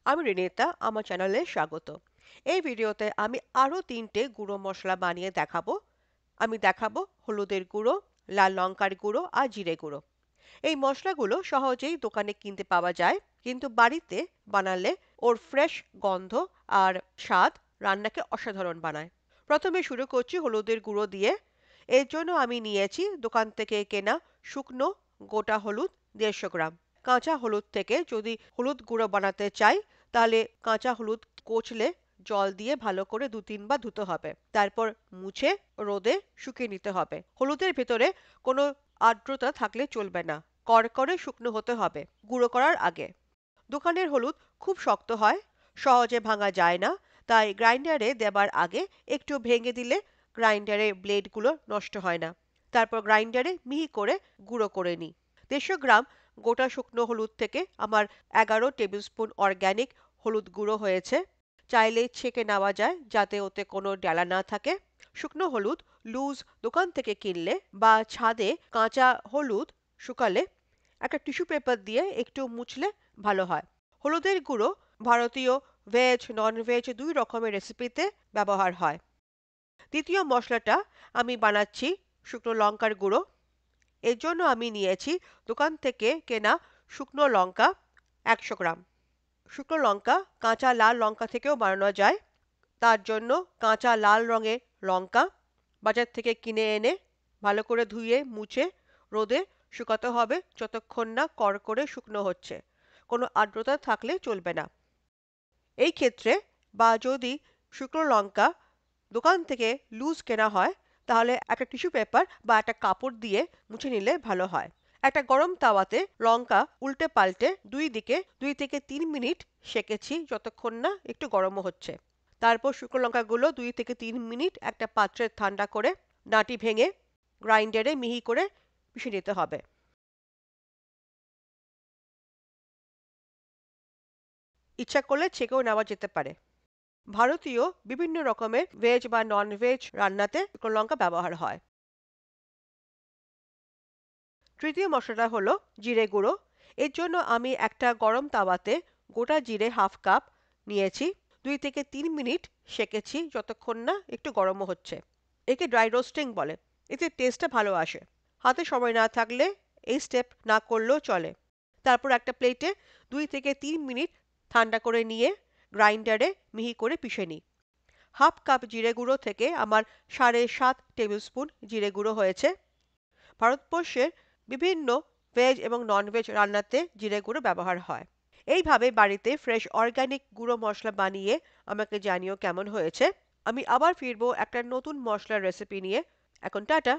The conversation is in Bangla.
আমি রিনিতা, আমার চ্যানেলে স্বাগত। এই ভিডিওতে আমি আরো ৩টে গুঁড়ো মসলা বানিয়ে দেখাবো। আমি দেখাবো হলুদের গুঁড়ো, লাল লঙ্কার গুঁড়ো আর জিরে গুঁড়ো। এই মসলাগুলো সহজেই দোকানে কিনতে পাওয়া যায়, কিন্তু বাড়িতে বানালে ওর ফ্রেশ গন্ধ আর স্বাদ রান্নাকে অসাধারণ বানায়। প্রথমে শুরু করছি হলুদের গুঁড়ো দিয়ে। এর জন্য আমি নিয়েছি দোকান থেকে কেনা শুকনো গোটা হলুদ ১৫০ গ্রাম। কাঁচা হলুদ থেকে যদি হলুদ গুঁড়ো বানাতে চাই, তাহলে কাঁচা হলুদ কচলে জল দিয়ে ভালো করে ২-৩ বার ধুতে হবে। তারপর মুছে রোদে শুকিয়ে নিতে হবে। হলুদের ভেতরে কোনো আর্দ্রতা থাকলে চলবে না। কড়কড়ে শুকনো হতে হবে গুঁড়ো করার আগে। দোকানের হলুদ খুব শক্ত হয়, সহজে ভাঙা যায় না, তাই গ্রাইন্ডারে দেবার আগে একটু ভেঙে দিলে গ্রাইন্ডারের ব্লেডগুলো নষ্ট হয় না। তারপর গ্রাইন্ডারে মিহি করে গুঁড়ো করে নিই। ১৫০ গ্রাম গোটা শুকনো হলুদ থেকে আমার ১১ টেবিল স্পুন অর্গ্যানিক হলুদ গুঁড়ো হয়েছে। চাইলে ছেঁকে নেওয়া যায় যাতে ওতে কোনো ডেলা না থাকে। শুকনো হলুদ লুজ দোকান থেকে কিনলে বা ছাদে কাঁচা হলুদ শুকালে একটা টিস্যু পেপার দিয়ে একটু মুছলে ভালো হয়। হলুদের গুঁড়ো ভারতীয় ভেজ, নন-ভেজ ২ রকমের রেসিপিতে ব্যবহার হয়। দ্বিতীয় মসলাটা আমি বানাচ্ছি শুকনো লঙ্কার গুঁড়ো। এর জন্য আমি নিয়েছি দোকান থেকে কেনা শুকনো লঙ্কা ১০০ গ্রাম। শুকনো লঙ্কা কাঁচা লাল লঙ্কা থেকেও বানানো যায়। তার জন্য কাঁচা লাল রঙের লঙ্কা বাজার থেকে কিনে এনে ভালো করে ধুয়ে মুছে রোদে শুকাতে হবে যতক্ষণ না কড়কড়ে শুকনো হচ্ছে। কোনো আর্দ্রতা থাকলে চলবে না। এই ক্ষেত্রে বা যদি শুকনো লঙ্কা দোকান থেকে লুজ কেনা হয়, তাহলে একটা টিস্যু পেপার বা একটা কাপড় দিয়ে মুছে নিলে ভালো হয়। একটা গরম তাওয়াতে লঙ্কা উল্টে পাল্টে দুই দিকে ২ থেকে ৩ মিনিট সেঁকেছি যতক্ষণ না একটু গরমও হচ্ছে। তারপর শুকনো লঙ্কাগুলো ২ থেকে ৩ মিনিট একটা পাত্রে ঠান্ডা করে ডাঁটি ভেঙে গ্রাইন্ডারে মিহি করে পিষে নিতে হবে। ইচ্ছা করলে ছেঁকেও নেওয়া যেতে পারে। ভারতীয় বিভিন্ন রকমের ভেজ বা নন-ভেজ রান্নাতে শুকনো লঙ্কা ব্যবহার হয়। তৃতীয় মশলাটা হলো জিরে গুঁড়ো। এর জন্য আমি একটা গরম তাওয়াতে গোটা জিরে ১/২ কাপ নিয়েছি। ২ থেকে ৩ মিনিট সেঁকেছি যতক্ষণ না একটু গরমও হচ্ছে। একে ড্রাই রোস্টিং বলে। এতে টেস্টটা ভালো আসে। হাতে সময় না থাকলে এই স্টেপ না করলেও চলে। তারপর একটা প্লেটে ২ থেকে ৩ মিনিট ঠান্ডা করে নিয়ে গ্রাইন্ডারে মিহি করে পিষে নিই। ১/২ কাপ জিরে গুঁড়ো থেকে আমার ৭.৫ টেবিল স্পুন জিরে গুঁড়ো হয়েছে। ভারতবর্ষের বিভিন্ন ভেজ এবং নন-ভেজ রান্নাতে জিরে গুঁড়ো ব্যবহার হয়। এইভাবে বাড়িতে ফ্রেশ অর্গানিক গুঁড়ো মসলা বানিয়ে আমাকে জানিও কেমন হয়েছে। আমি আবার ফিরবো একটা নতুন মসলার রেসিপি নিয়ে। এখন টাটা।